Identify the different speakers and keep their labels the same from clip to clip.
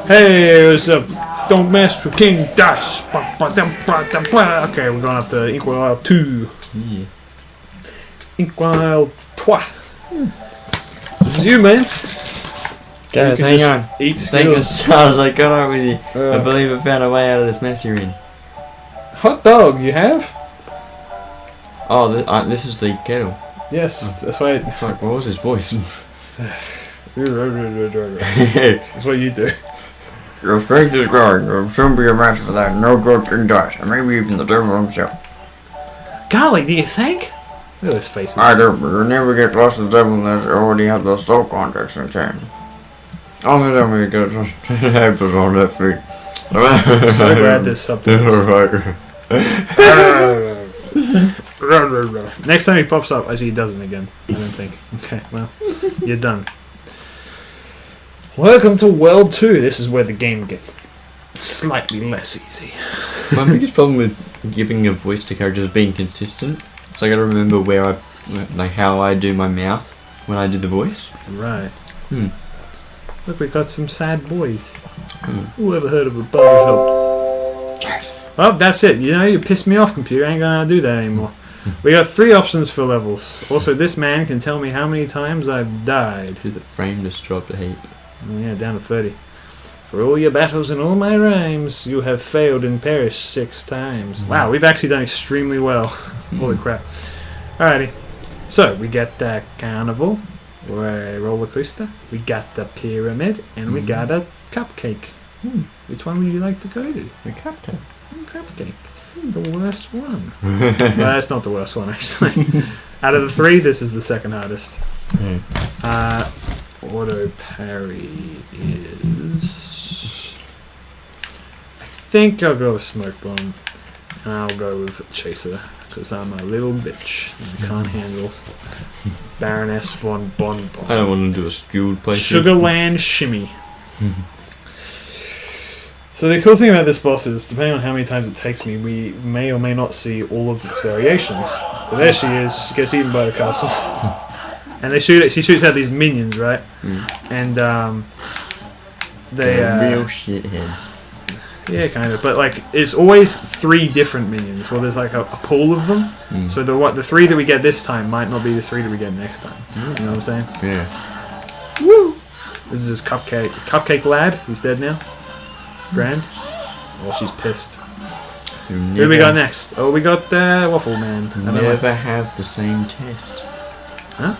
Speaker 1: Hey, what's up? Don't mess with King Dash. Okay, we're going up to Inkwell 2.
Speaker 2: Yeah.
Speaker 1: Inkwell 3. This is you, man.
Speaker 2: Guys, hang on.
Speaker 1: Eat
Speaker 2: Thank the
Speaker 1: skills.
Speaker 2: stars I got up with you. I believe I found a way out of this mess you're in.
Speaker 1: Hot dog, you have?
Speaker 2: Oh, this is the kettle.
Speaker 1: Yes, that's why.
Speaker 2: Fuck, what was his voice?
Speaker 1: That's what you do.
Speaker 2: Your strength is growing. You'll soon be a match for that no good King Dash, and maybe even the devil himself.
Speaker 1: Golly, do you think? Look at those faces.
Speaker 2: I do, but you'll never get close to the devil unless you already have those soul contacts in hand. Only time we get apples on that feet.
Speaker 1: I'm so glad there's subtitles. Next time he pops up, actually he doesn't again, I don't think. Okay, well, you're done. Welcome to World 2. This is where the game gets slightly less easy.
Speaker 2: My biggest problem with giving a voice to characters is being consistent. So I gotta remember how I do my mouth when I do the voice.
Speaker 1: Right. Look, we got some sad boys. Who ever heard of a barbershop? Well, that's it. You know, you pissed me off, computer. I ain't gonna do that anymore. We got 3 options for levels. Also, this man can tell me how many times I've died.
Speaker 2: The frame just dropped a heap.
Speaker 1: Oh, yeah, down to 30. For all your battles and all my rhymes, you have failed and perished 6 times. Wow, we've actually done extremely well. Holy crap. Alrighty. So, we got the carnival, or a roller coaster. We got the pyramid, and we got a cupcake. Which one would you like to go to?
Speaker 2: The cupcake.
Speaker 1: Cupcake. The worst one. No, that's not the worst one, actually. Out of the 3, this is the second hardest. Auto parry is... I think I'll go with Smoke Bomb. And I'll go with Chaser, because I'm a little bitch. And I can't handle Baroness Von Bon Bon.
Speaker 2: I don't want to do a skewed place.
Speaker 1: Sugarland Shimmy. So the cool thing about this boss is, depending on how many times it takes me, we may or may not see all of its variations. So there she is. She gets eaten by the castle. And she shoots out these minions, right? And they
Speaker 2: real shitheads.
Speaker 1: Yeah, kind of. But like, it's always 3 different minions. Well, there's like a pool of them. So the 3 that we get this time might not be the 3 that we get next time. You know what I'm saying?
Speaker 2: Yeah.
Speaker 1: Woo! This is just Cupcake Lad. He's dead now. Grand. Oh, she's pissed. Who do we got next? Oh, we got Waffle Man.
Speaker 2: Never have the same test.
Speaker 1: Huh?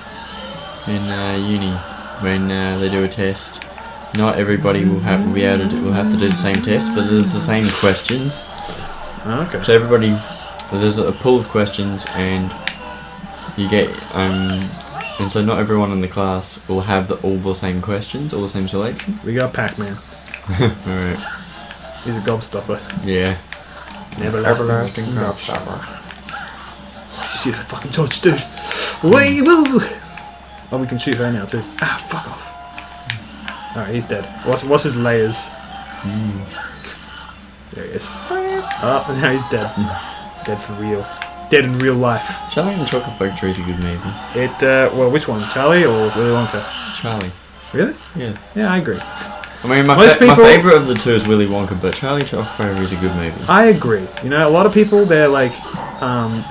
Speaker 2: In uni, when they do a test, not everybody will have to do the same test, but there's the same questions.
Speaker 1: Oh, okay.
Speaker 2: So there's a pool of questions, and you get and so not everyone in the class will have all the same questions, all the same selection.
Speaker 1: We got Pac-Man.
Speaker 2: Alright.
Speaker 1: He's a gobstopper.
Speaker 2: Yeah.
Speaker 1: Everlasting gobstopper. You see that fucking torch, dude? Way woo! Oh, we can shoot her now too. Ah, fuck off. Alright, he's dead. What's his layers? There he is. Oh, now he's dead. Dead for real. Dead in real life.
Speaker 2: Charlie and the Chocolate Factory is a good movie.
Speaker 1: Well, which one? Charlie or Willy Wonka?
Speaker 2: Charlie.
Speaker 1: Really?
Speaker 2: Yeah.
Speaker 1: Yeah, I agree.
Speaker 2: I mean, my favourite of the 2 is Willy Wonka, but Charlie Chocolate Factory is a good movie.
Speaker 1: I agree. You know, a lot of people, they're like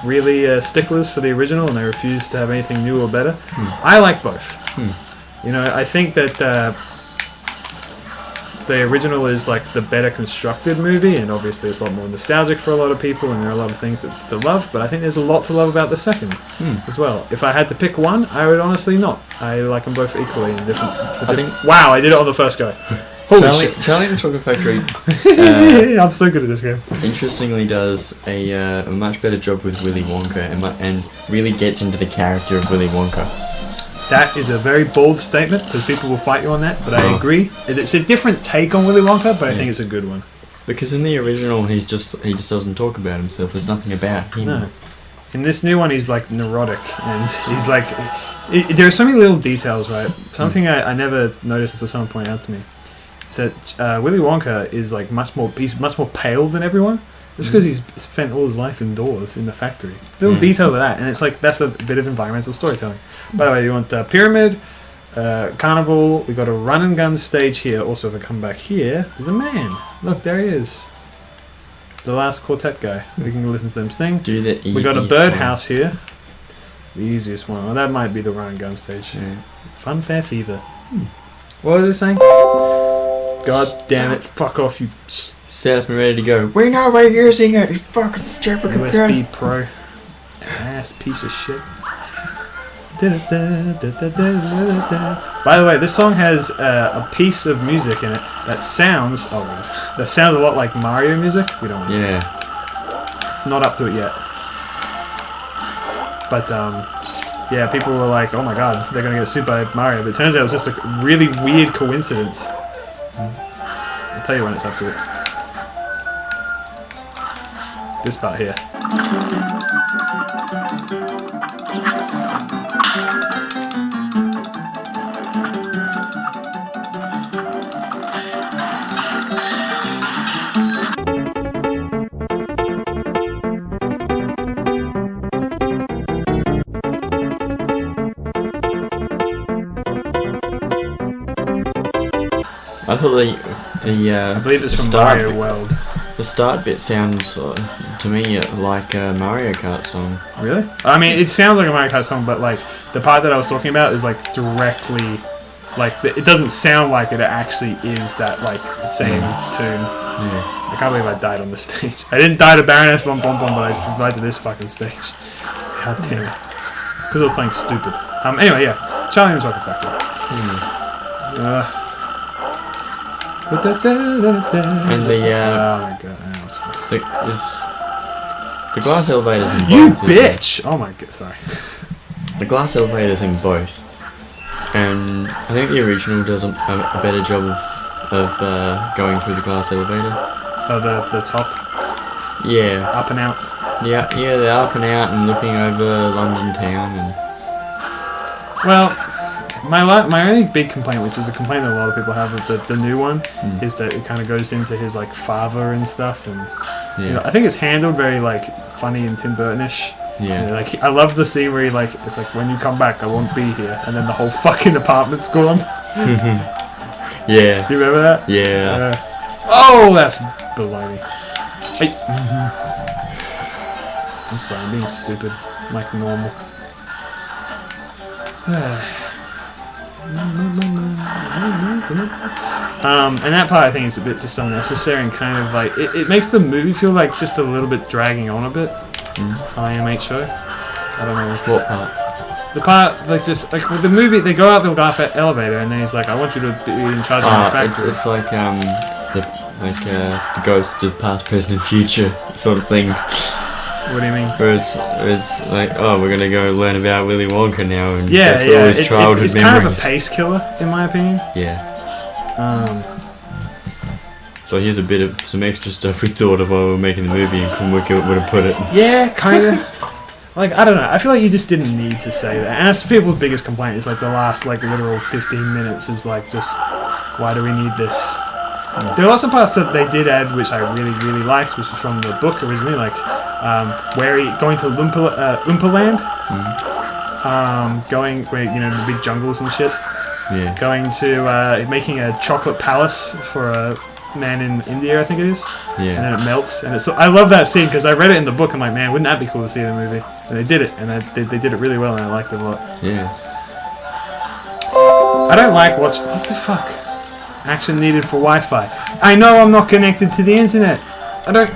Speaker 1: really sticklers for the original, and they refuse to have anything new or better. I like both. You know, I think that the original is like the better constructed movie, and obviously it's a lot more nostalgic for a lot of people, and there are a lot of things to love, but I think there's a lot to love about the second as well. If I had to pick one, I would honestly not. I like them both equally in different... Wow, I did it on the first go. Holy shit.
Speaker 2: Charlie and the Chocolate Factory
Speaker 1: I'm so good at this game.
Speaker 2: Interestingly does a much better job with Willy Wonka and really gets into the character of Willy Wonka.
Speaker 1: That is a very bold statement, because people will fight you on that, but I agree. It's a different take on Willy Wonka, but I think it's a good one.
Speaker 2: Because in the original, he just doesn't talk about himself. There's nothing about him.
Speaker 1: No. In this new one, he's like neurotic, and he's like... there are so many little details, right? Something I never noticed until someone pointed out to me. Is that Willy Wonka is like much more pale than everyone. It's because he's spent all his life indoors in the factory. Little detail of that, and it's like that's a bit of environmental storytelling. By the way, you want Pyramid, carnival. We got a run and gun stage here. Also, if I come back here, there's a man. Look, there he is. The last quartet guy. We can listen to them sing.
Speaker 2: Do the easiest
Speaker 1: We got a birdhouse here. The easiest one. Well, that might be the run and gun stage.
Speaker 2: Yeah.
Speaker 1: Funfair Fever. What was it saying? God damn it! Fuck off, you
Speaker 2: Set up and ready to go. We know we're using it. You fucking stupid computer.
Speaker 1: USB Pro. Ass piece of shit. By the way, this song has a piece of music in it that sounds a lot like Mario music. We don't.
Speaker 2: Yeah.
Speaker 1: Not up to it yet. But yeah, people were like, "Oh my god, they're gonna get sued by Mario." But it turns out it was just a really weird coincidence. I'll tell you when it's up to it. This part here.
Speaker 2: I thought
Speaker 1: I believe it's
Speaker 2: the
Speaker 1: from
Speaker 2: start
Speaker 1: Mario
Speaker 2: bit,
Speaker 1: World.
Speaker 2: The start bit sounds to me like a Mario Kart song.
Speaker 1: Really? I mean, it sounds like a Mario Kart song, but like the part that I was talking about is like directly, like it doesn't sound like it actually is that like same tune.
Speaker 2: Yeah.
Speaker 1: I can't believe I died on the stage. I didn't die to Baroness Von Bon Bon, but I died to this fucking stage. God damn it. Because I was playing stupid. Anyway, yeah. Charlie and the Chocolate Factory.
Speaker 2: And
Speaker 1: oh my god.
Speaker 2: The glass elevators in both.
Speaker 1: You bitch! Oh my god, sorry.
Speaker 2: The glass elevators in both. And I think the original does a better job of going through the glass elevator.
Speaker 1: Oh, the top?
Speaker 2: Yeah.
Speaker 1: Up and out?
Speaker 2: Yeah, they're up and out and looking over London town. And
Speaker 1: well, my only big complaint, which is a complaint that a lot of people have with the new one, is that it kind of goes into his like father and stuff, and you know, I think it's handled very like funny and Tim Burton-ish.
Speaker 2: Yeah.
Speaker 1: You know, like I love the scene where he like it's like when you come back I won't be here, and then the whole fucking apartment's gone.
Speaker 2: Yeah.
Speaker 1: Do you remember that?
Speaker 2: Yeah.
Speaker 1: Oh, that's baloney. Hey. I'm sorry, I'm being stupid, like normal. And that part I think is a bit just unnecessary and kind of like it makes the movie feel like just a little bit dragging on a bit. IMH show. I don't know
Speaker 2: what part.
Speaker 1: The part like just like with the movie they go out the elevator and then he's like, I want you to be in charge of my factory.
Speaker 2: It's like the ghost of past, present, and future sort of thing.
Speaker 1: What do you mean?
Speaker 2: Where it's like, oh, we're gonna go learn about Willy Wonka now and
Speaker 1: go through all his
Speaker 2: childhood
Speaker 1: it's
Speaker 2: memories.
Speaker 1: kind of a pace killer in my opinion.
Speaker 2: Yeah.
Speaker 3: So here's a bit of some extra stuff we thought of while we were making the movie and couldn't work out where to put it.
Speaker 1: Yeah, kind of. Like, I don't know. I feel like you just didn't need to say that. And that's people's biggest complaint is like the last like literal 15 minutes is like just, why do we need this? There are lots of parts that they did add which I really, really liked, which was from the book originally, like going to Oompa Land, going where the big jungles and shit.
Speaker 3: Yeah.
Speaker 1: Going to making a chocolate palace for a man in India, I think it is.
Speaker 3: Yeah.
Speaker 1: And then it melts, and it's. I love that scene because I read it in the book. I'm like, man, wouldn't that be cool to see in the movie? And they did it, and they did it really well, and I liked it a lot.
Speaker 3: Yeah.
Speaker 1: I don't like what the fuck. Action needed for Wi-Fi. I know I'm not connected to the internet. I don't.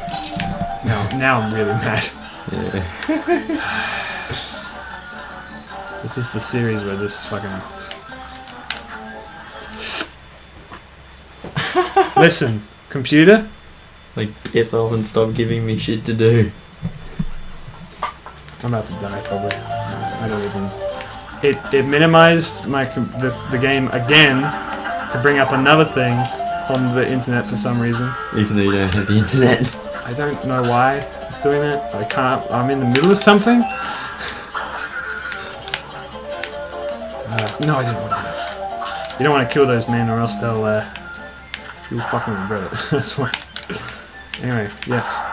Speaker 1: No, now I'm really mad.
Speaker 3: Yeah.
Speaker 1: This is the series where just fucking. Listen, computer.
Speaker 3: Like, piss off and stop giving me shit to do.
Speaker 1: I'm about to die probably. I don't even. It minimized the game again to bring up another thing on the internet for some reason.
Speaker 3: Even though you don't have the internet.
Speaker 1: I don't know why it's doing that. I can't. I'm in the middle of something. No, I didn't want to do that. You don't want to kill those men, or else you'll fucking regret it. That's why. Anyway, yes.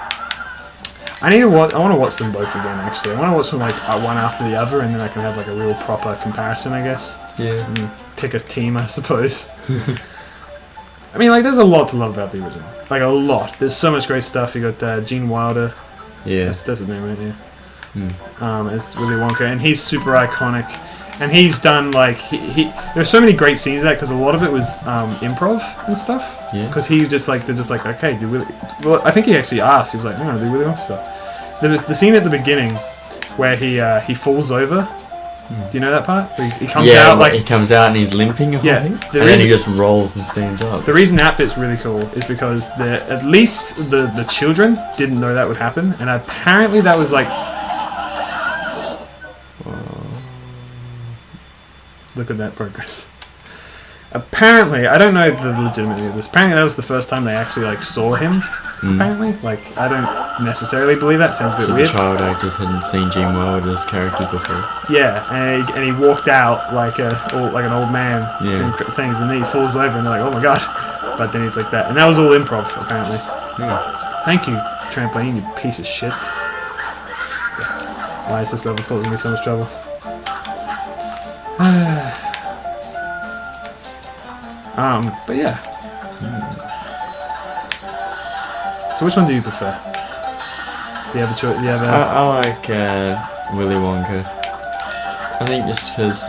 Speaker 1: I need to watch. I want to watch them both again. Actually, I want to watch them like one after the other, and then I can have like a real proper comparison, I guess.
Speaker 2: Yeah.
Speaker 1: And pick a team, I suppose. I mean, like, there's a lot to love about the original. Like, a lot. There's so much great stuff. You got Gene Wilder.
Speaker 2: Yeah.
Speaker 1: That's his name, right? Yeah. It's Willy Wonka, and he's super iconic. And he's done like there's so many great scenes of that because a lot of it was improv and stuff.
Speaker 2: Yeah.
Speaker 1: Because he just like they're just like, okay, do Willy. Well, I think he actually asked. He was like, no, do Willy Wonka stuff. There was the scene at the beginning where he falls over. Do you know that part? Where he comes out like
Speaker 2: he comes out and he's limping.
Speaker 1: Yeah.
Speaker 2: And then he just rolls and stands up.
Speaker 1: The reason that bit's really cool is because at least the children didn't know that would happen, and apparently that was like. Look at that progress. Apparently, I don't know the legitimacy of this. Apparently, that was the first time they actually like saw him. Apparently, like I don't necessarily believe that. Sounds a bit
Speaker 2: so
Speaker 1: weird.
Speaker 2: The child actors hadn't seen Gene Wilder's character before.
Speaker 1: Yeah, and he walked out like an old man
Speaker 2: Yeah.
Speaker 1: and things, and then he falls over, and they're like, "Oh my god!" But then he's like that, and that was all improv apparently.
Speaker 2: Yeah.
Speaker 1: Thank you, trampoline, you piece of shit. Why is this level causing me so much trouble? But yeah. So which one do you prefer? Do you have a choice?
Speaker 2: I like Willy Wonka. I think just because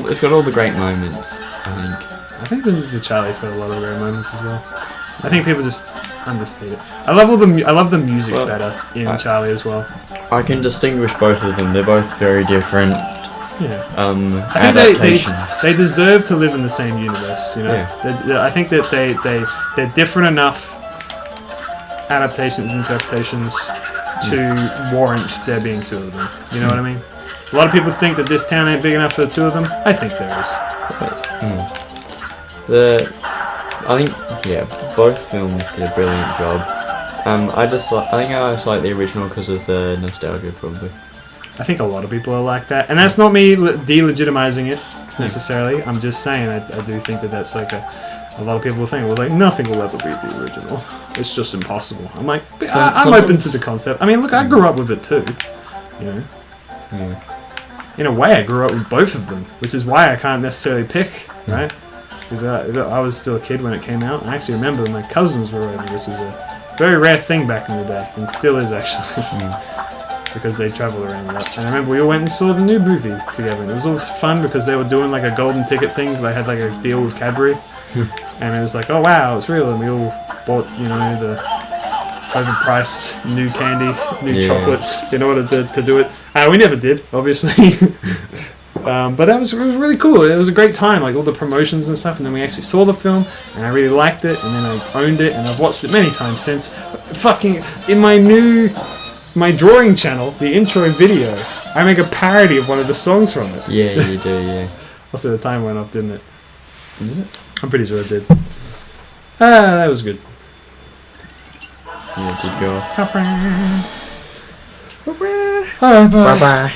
Speaker 2: it's got all the great moments.
Speaker 1: I think the Charlie's got a lot of great moments as well. I think people just understate it. I love the music better in Charlie as well.
Speaker 2: I can distinguish both of them. They're both very different.
Speaker 1: Yeah.
Speaker 2: I think
Speaker 1: they deserve to live in the same universe. You know.
Speaker 2: Yeah.
Speaker 1: I think that they're different enough adaptations and interpretations to warrant there being two of them. You know what I mean? A lot of people think that this town ain't big enough for the two of them. I think there is.
Speaker 2: Both films did a brilliant job. I think I just like the original because of the nostalgia, probably.
Speaker 1: I think a lot of people are like that, and that's not me delegitimizing it necessarily. I'm just saying I do think that that's like a lot of people think, well, like nothing will ever beat the original. It's just impossible. I'm like, I'm open to the concept. I mean, look, I grew up with it too. You know. Yeah. In a way, I grew up with both of them, which is why I can't necessarily pick, right? Because I was still a kid when it came out, and I actually remember my cousins were over, which was a very rare thing back in the day, and still is actually. Because they travelled around a lot. And I remember we all went and saw the new movie together, and it was all fun because they were doing like a golden ticket thing. They had like a deal with Cadbury, and it was like, oh wow, it's real. And we all bought, you know, the overpriced new candy, new chocolates in order to do it. We never did, obviously. But it was really cool. It was a great time, like all the promotions and stuff. And then we actually saw the film, and I really liked it. And then I owned it, and I've watched it many times since. Fucking in my drawing channel, the intro video, I make a parody of one of the songs from it.
Speaker 2: Yeah, you do, yeah.
Speaker 1: Also, the time went off, didn't it?
Speaker 2: Did it?
Speaker 1: I'm pretty sure it did. That was good.
Speaker 2: Yeah, it did go off.
Speaker 1: Bye-bye.